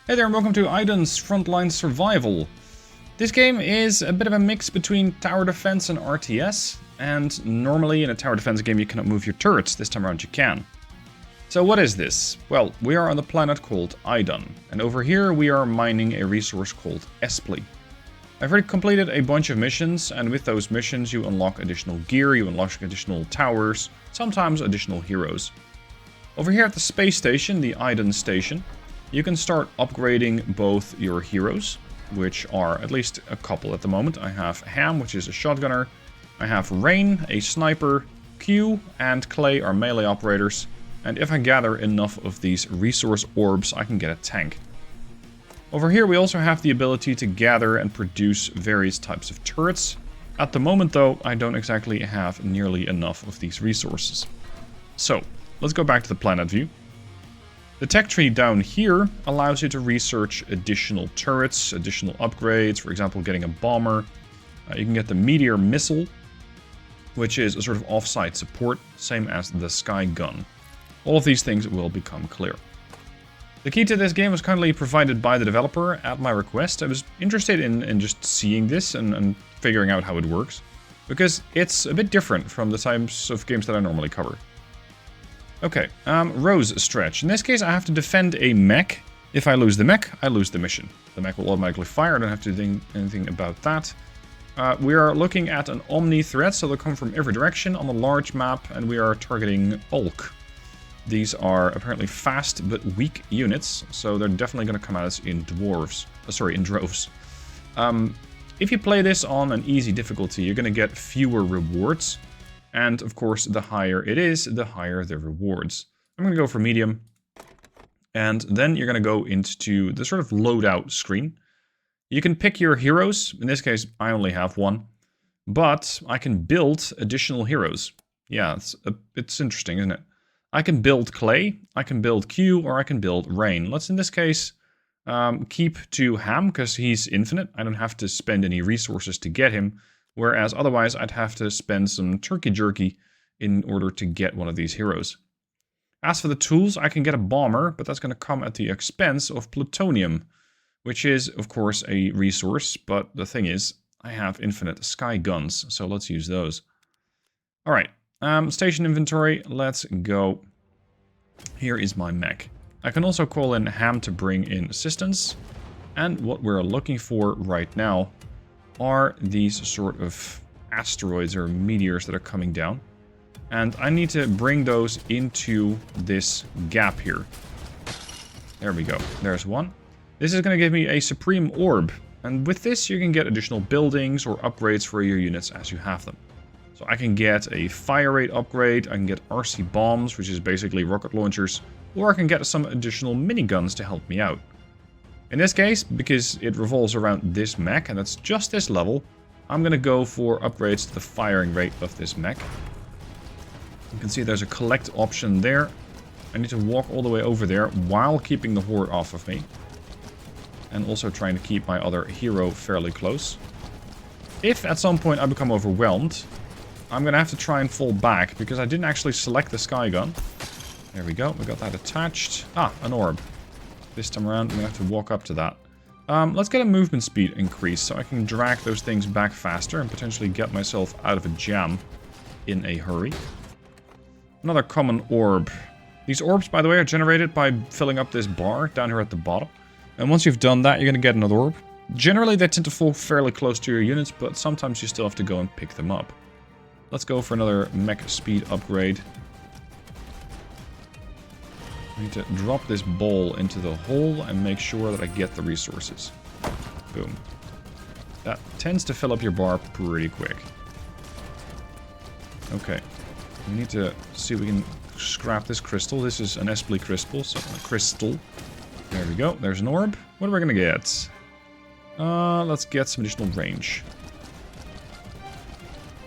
Hey there and welcome to IDUN's Frontline Survival. This game is a bit of a mix between tower defense and RTS, and normally in a tower defense game you cannot move your turrets. This time around you can. So what is this? Well, we are on the planet called IDUN, and over here we are mining a resource called Espli. I've already completed a bunch of missions, and with those missions you unlock additional gear, you unlock additional towers, sometimes additional heroes. Over here at the space station, the IDUN station, you can start upgrading both your heroes, which are at least a couple at the moment. I have Ham, which is a shotgunner. I have Rain, a sniper. Q and Clay are melee operators. And if I gather enough of these resource orbs, I can get a tank. Over here we also have the ability to gather and produce various types of turrets. At the moment though, I don't exactly have nearly enough of these resources. So, let's go back to the planet view. The tech tree down here allows you to research additional turrets, additional upgrades, for example getting a bomber. You can get the meteor missile, which is a sort of off-site support, same as the sky gun. All of these things will become clear. The key to this game was kindly provided by the developer at my request. I was interested in just seeing this and figuring out how it works, because it's a bit different from the types of games that I normally cover. Okay, Rose stretch. In this case, I have to defend a mech. If I lose the mech, I lose the mission. The mech will automatically fire. I don't have to do anything about that. We are looking at an omni threat, so they'll come from every direction on the large map, and we are targeting Ulk. These are apparently fast but weak units, so they're definitely going to come at us in droves. If you play this on an easy difficulty, you're going to get fewer rewards. And of course, the higher it is, the higher the rewards. I'm going to go for medium. And then you're going to go into the sort of loadout screen. You can pick your heroes. In this case, I only have one. But I can build additional heroes. Yeah, it's interesting, isn't it? I can build Clay, I can build Q, or I can build Rain. Let's, in this case, keep to Ham, because he's infinite. I don't have to spend any resources to get him. Whereas otherwise I'd have to spend some turkey jerky in order to get one of these heroes. As for the tools, I can get a bomber, but that's going to come at the expense of plutonium, which is, of course, a resource. But the thing is, I have infinite sky guns, so let's use those. Alright, station inventory, let's go. Here is my mech. I can also call in Ham to bring in assistance. And what we're looking for right now are these sort of asteroids or meteors that are coming down. And I need to bring those into this gap here. There we go. There's one. This is going to give me a supreme orb. And with this you can get additional buildings or upgrades for your units as you have them. So I can get a fire rate upgrade, I can get RC bombs, which is basically rocket launchers, or I can get some additional miniguns to help me out. In this case, because it revolves around this mech, and that's just this level, I'm going to go for upgrades to the firing rate of this mech. You can see there's a collect option there. I need to walk all the way over there while keeping the horde off of me. And also trying to keep my other hero fairly close. If at some point I become overwhelmed, I'm going to have to try and fall back, because I didn't actually select the sky gun. There we go, we got that attached. Ah, an orb. This time around, I'm going to have to walk up to that. Let's get a movement speed increase so I can drag those things back faster and potentially get myself out of a jam in a hurry. Another common orb. These orbs, by the way, are generated by filling up this bar down here at the bottom. And once you've done that, you're going to get another orb. Generally, they tend to fall fairly close to your units, but sometimes you still have to go and pick them up. Let's go for another mech speed upgrade. I need to drop this ball into the hole and make sure that I get the resources. Boom. That tends to fill up your bar pretty quick. Okay. We need to see if we can scrap this crystal. This is an Espli crystal, so a crystal. There we go. There's an orb. What are we gonna get? Let's get some additional range.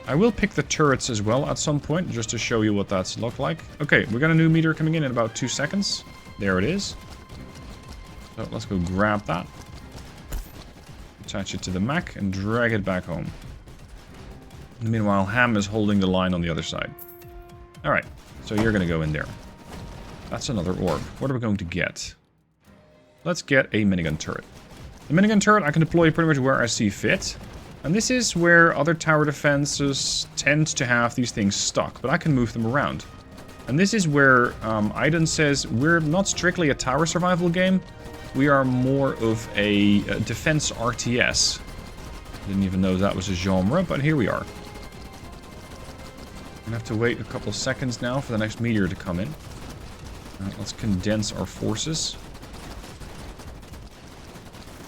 I will pick the turrets as well at some point, just to show you what that's look like. Okay, we got a new meteor coming in about 2 seconds. There it is. So let's go grab that. Attach it to the mech and drag it back home. Meanwhile, Ham is holding the line on the other side. Alright, so you're going to go in there. That's another orb. What are we going to get? let's get a minigun turret. The minigun turret I can deploy pretty much where I see fit. And this is where other tower defenses tend to have these things stuck, but I can move them around. And this is where IDUN says we're not strictly a tower survival game, we are more of a defense RTS. Didn't even know that was a genre, but here we are. Gonna have to wait a couple of seconds now for the next meteor to come in. Let's condense our forces.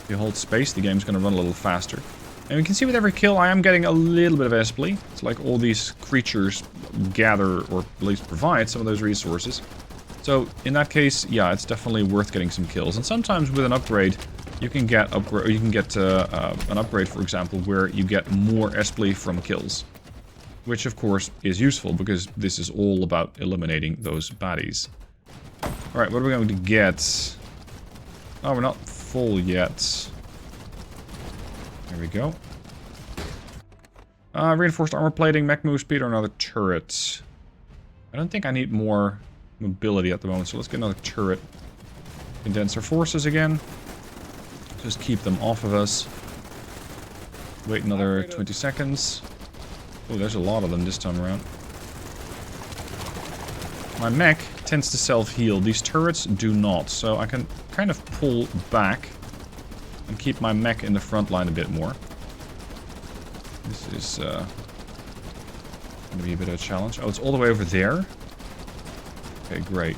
If you hold space, the game's gonna run a little faster. And we can see with every kill I am getting a little bit of SP. It's like all these creatures gather, or at least provide, some of those resources. So, in that case, yeah, it's definitely worth getting some kills. And sometimes with an upgrade, you can get an upgrade, for example, where you get more SP from kills. Which, of course, is useful, because this is all about eliminating those baddies. Alright, what are we going to get? Oh, we're not full yet. There we go. Reinforced armor plating, mech move speed, or another turret. I don't think I need more mobility at the moment, so let's get another turret. Condense our forces again. Just keep them off of us. Wait another 20 seconds. Oh, there's a lot of them this time around. My mech tends to self-heal. These turrets do not, so I can kind of pull back and keep my mech in the front line a bit more. This is going to be a bit of a challenge. Oh, it's all the way over there? Okay, great.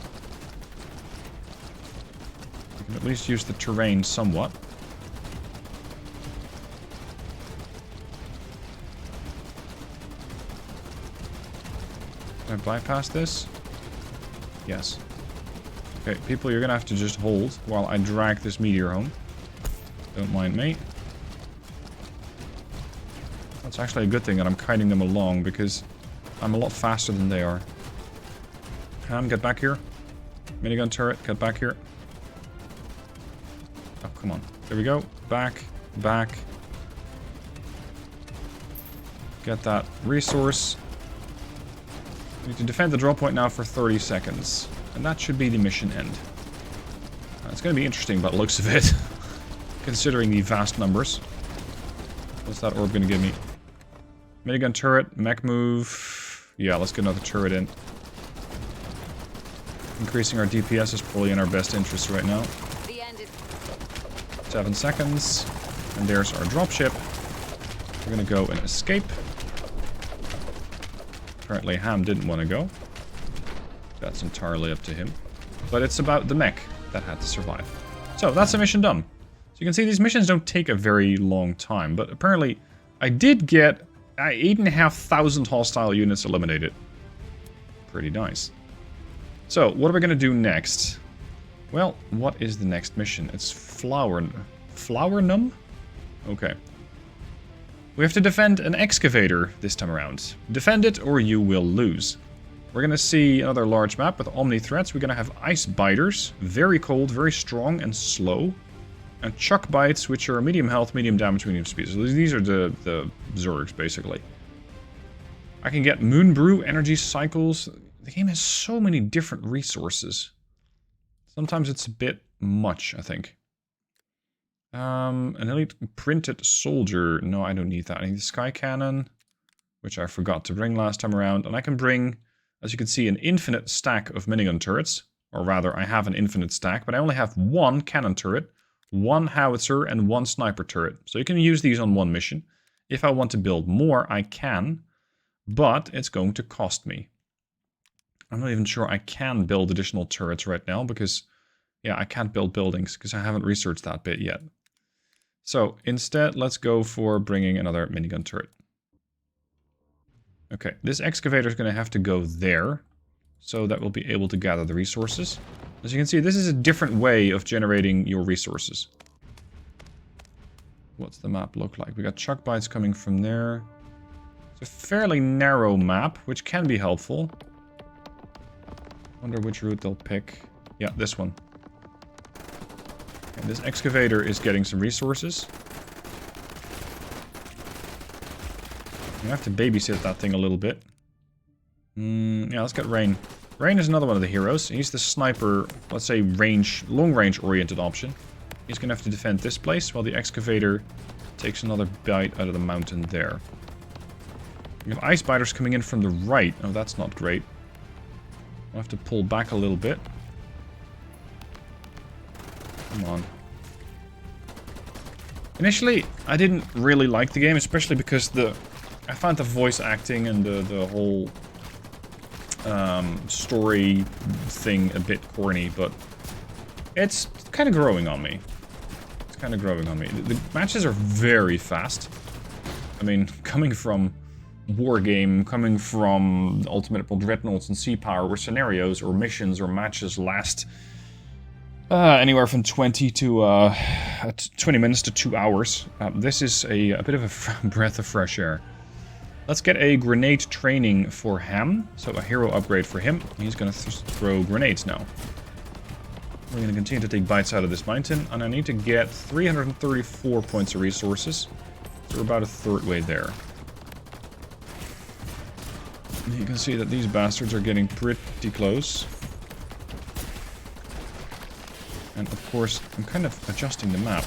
We can at least use the terrain somewhat. Can I bypass this? Yes. Okay, people, you're gonna have to just hold while I drag this meteor home. Don't mind me. That's actually a good thing that I'm kiting them along, because I'm a lot faster than they are. Ham, get back here. Minigun turret, get back here. Oh, come on. There we go. Back, back. Get that resource. We need to defend the drop point now for 30 seconds. And that should be the mission end. It's going to be interesting by the looks of it. Considering the vast numbers. What's that orb going to give me? Minigun turret, mech move. Yeah, let's get another turret in. Increasing our DPS is probably in our best interest right now. 7 seconds. And there's our dropship. We're going to go and escape. Apparently Ham didn't want to go. That's entirely up to him. But it's about the mech that had to survive. So, that's a mission done. So you can see these missions don't take a very long time, but apparently I did get 8,500 hostile units eliminated. Pretty nice. So, what are we going to do next? Well, what is the next mission? It's Flowernum? Okay. We have to defend an excavator this time around. Defend it or you will lose. We're going to see another large map with Omni threats. We're going to have ice biters, very cold, very strong and slow. And chuck bites, which are medium health, medium damage, medium speed. So these are the Zergs, basically. I can get moon brew, energy cycles. The game has so many different resources. Sometimes it's a bit much, I think. An elite printed soldier. No, I don't need that. I need the sky cannon, which I forgot to bring last time around. And I can bring, as you can see, an infinite stack of minigun turrets. Or rather, I have an infinite stack, but I only have one cannon turret, one howitzer, and one sniper turret. So you can use these on one mission. If I want to build more, I can, but it's going to cost me. I'm not even sure I can build additional turrets right now, because, yeah, I can't build buildings, because I haven't researched that bit yet. So, instead, let's go for bringing another minigun turret. Okay, this excavator is going to have to go there, so that we'll be able to gather the resources. As you can see, this is a different way of generating your resources. What's the map look like? We got chuck bites coming from there. It's a fairly narrow map, which can be helpful. Wonder which route they'll pick. Yeah, this one. And this excavator is getting some resources. You have to babysit that thing a little bit. Yeah, let's get rain. Rain is another one of the heroes. He's the sniper, let's say long-range oriented option. He's going to have to defend this place, while the excavator takes another bite out of the mountain there. We have ice biters coming in from the right. Oh, that's not great. I'll have to pull back a little bit. Come on. Initially, I didn't really like the game, especially because I found the voice acting and the whole story thing a bit corny, but it's kind of growing on me. It's kind of growing on me. The matches are very fast. I mean, coming from war game, coming from Ultimate Dreadnoughts and Sea Power, where scenarios or missions or matches last anywhere from 20 minutes to 2 hours. This is a bit of a breath of fresh air. Let's get a grenade training for Ham. So a hero upgrade for him. He's going to throw grenades now. We're going to continue to take bites out of this mountain. And I need to get 334 points of resources. So we're about a third way there. And you can see that these bastards are getting pretty close. And of course, I'm kind of adjusting the map.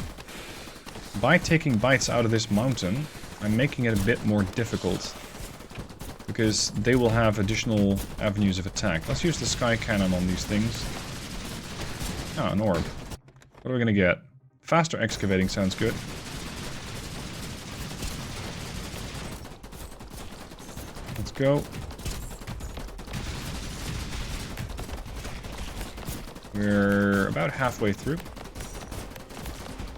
By taking bites out of this mountain, I'm making it a bit more difficult. Because they will have additional avenues of attack. Let's use the sky cannon on these things. Ah, an orb. What are we going to get? Faster excavating sounds good. Let's go. We're about halfway through.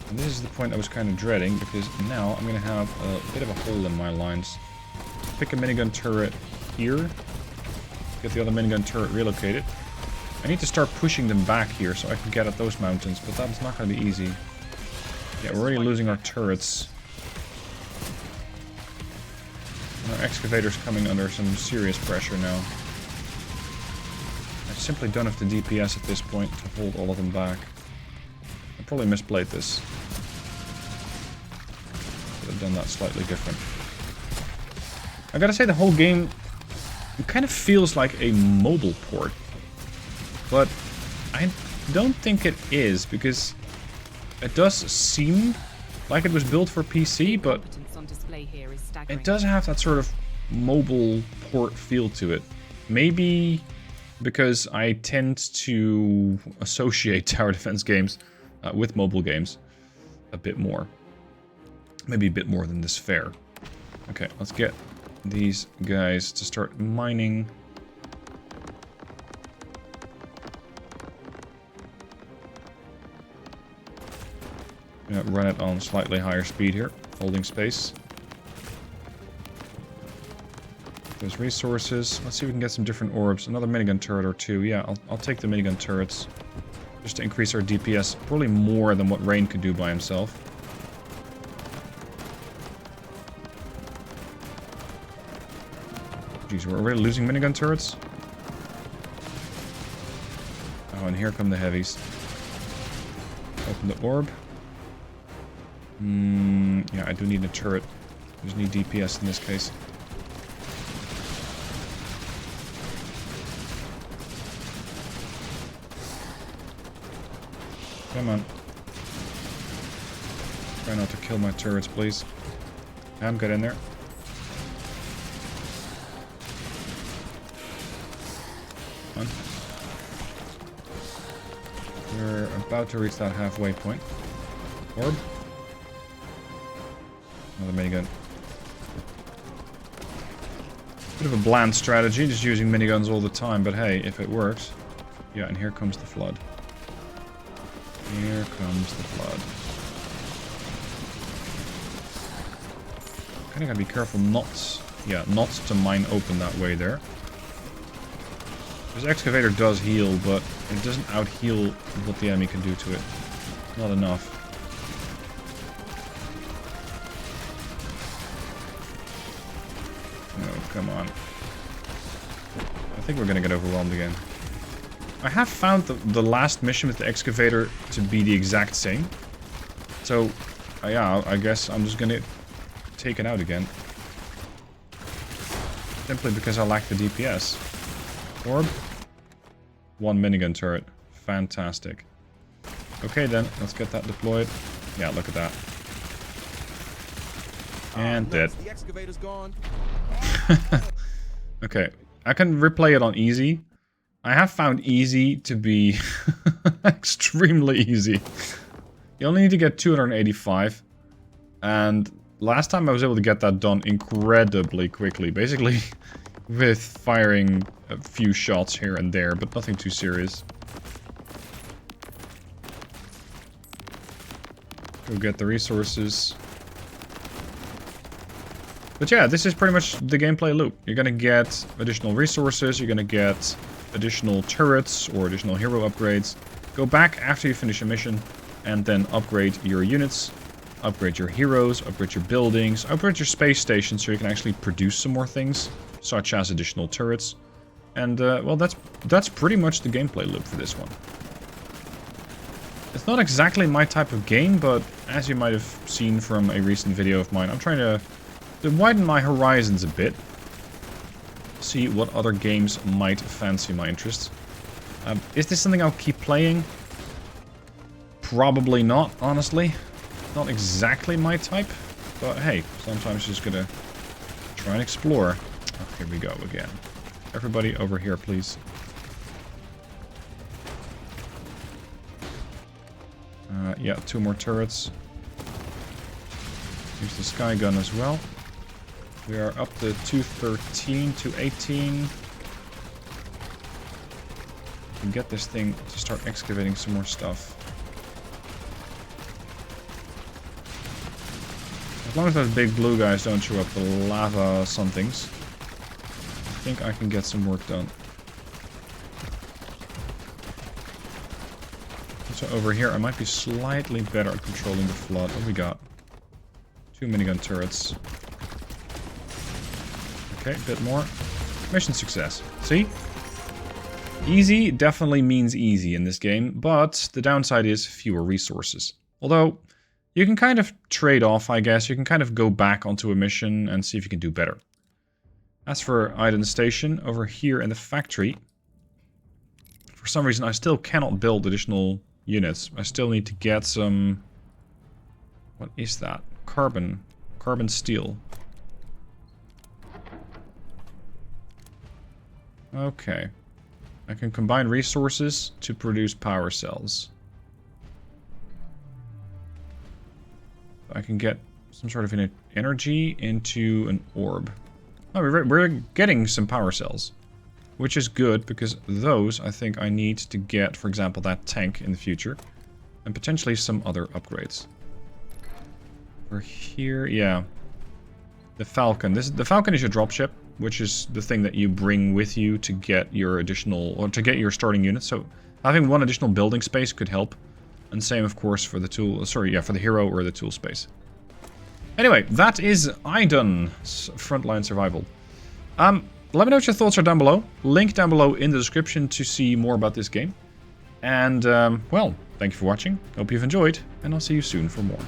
And this is the point I was kind of dreading, because now I'm going to have a bit of a hole in my lines. Pick a minigun turret here. Get the other minigun turret relocated. I need to start pushing them back here so I can get at those mountains, but that's not going to be easy. Yeah, we're already losing our turrets. And our excavator's coming under some serious pressure now. I simply don't have the DPS at this point to hold all of them back. I probably misplayed this. Could have done that slightly different. I gotta say, the whole game kind of feels like a mobile port. But I don't think it is, because it does seem like it was built for PC, but it does have that sort of mobile port feel to it. Maybe because I tend to associate tower defense games with mobile games a bit more. Maybe a bit more than this fair. Okay, let's get these guys to start mining. Run it on slightly higher speed here, holding space. There's resources. Let's see if we can get some different orbs. Another minigun turret or two. Yeah, I'll take the minigun turrets. Just to increase our DPS. Probably more than what Rain could do by himself. Jeez, we're already losing minigun turrets? Oh, and here come the heavies. Open the orb. Yeah, I do need a turret. I just need DPS in this case. Come on. Try not to kill my turrets, please. Get in there. Come on. We're about to reach that halfway point. Orb. Another minigun. Bit of a bland strategy, just using miniguns all the time, but hey, if it works. Yeah, and here comes the flood. Here comes the flood. Kinda gotta be careful not to mine open that way there. This excavator does heal, but it doesn't out-heal what the enemy can do to it. Not enough. Oh, come on. I think we're gonna get overwhelmed again. I have found the last mission with the excavator to be the exact same. So, yeah, I guess I'm just gonna take it out again. Simply because I lack the DPS. Orb. 1 minigun turret. Fantastic. Okay then, let's get that deployed. Yeah, look at that. And dead. The excavator's gone. Okay, I can replay it on easy. I have found easy to be extremely easy. You only need to get 285. And last time I was able to get that done incredibly quickly. Basically with firing a few shots here and there, but nothing too serious. Go get the resources. But yeah, this is pretty much the gameplay loop. You're gonna get additional resources, you're gonna get additional turrets or additional hero upgrades. Go back after you finish a mission and then upgrade your units, upgrade your heroes, upgrade your buildings, upgrade your space station so you can actually produce some more things, such as additional turrets. And, well, that's pretty much the gameplay loop for this one. It's not exactly my type of game, but as you might have seen from a recent video of mine, I'm trying to widen my horizons a bit. See what other games might fancy my interest. Is this something I'll keep playing? Probably not, honestly. Not exactly my type. But hey, sometimes you're just gonna try and explore. Oh, here we go again. Everybody over here, please. Yeah, 2 more turrets. Use the sky gun as well. We are up to 213, 218. We can get this thing to start excavating some more stuff. As long as those big blue guys don't show up, the lava somethings, I think I can get some work done. So over here, I might be slightly better at controlling the flood. What do we got? 2 minigun turrets. Okay, a bit more. Mission success. See? Easy definitely means easy in this game, but the downside is fewer resources. Although, you can kind of trade off, I guess. You can kind of go back onto a mission and see if you can do better. As for IDUN Station, over here in the factory, for some reason I still cannot build additional units. I still need to get some... What is that? Carbon steel. Okay. I can combine resources to produce power cells. I can get some sort of energy into an orb. Oh, we're getting some power cells. Which is good, because those I think I need to get, for example, that tank in the future. And potentially some other upgrades. Over here, yeah. The Falcon. The Falcon is your dropship, which is the thing that you bring with you to get your additional, or to get your starting unit. So having one additional building space could help. And same, of course, for the tool, sorry, yeah, for the hero or the tool space. Anyway, that is IDUN Frontline Survival. Let me know what your thoughts are down below. Link down below in the description to see more about this game. And, well, thank you for watching. Hope you've enjoyed, and I'll see you soon for more.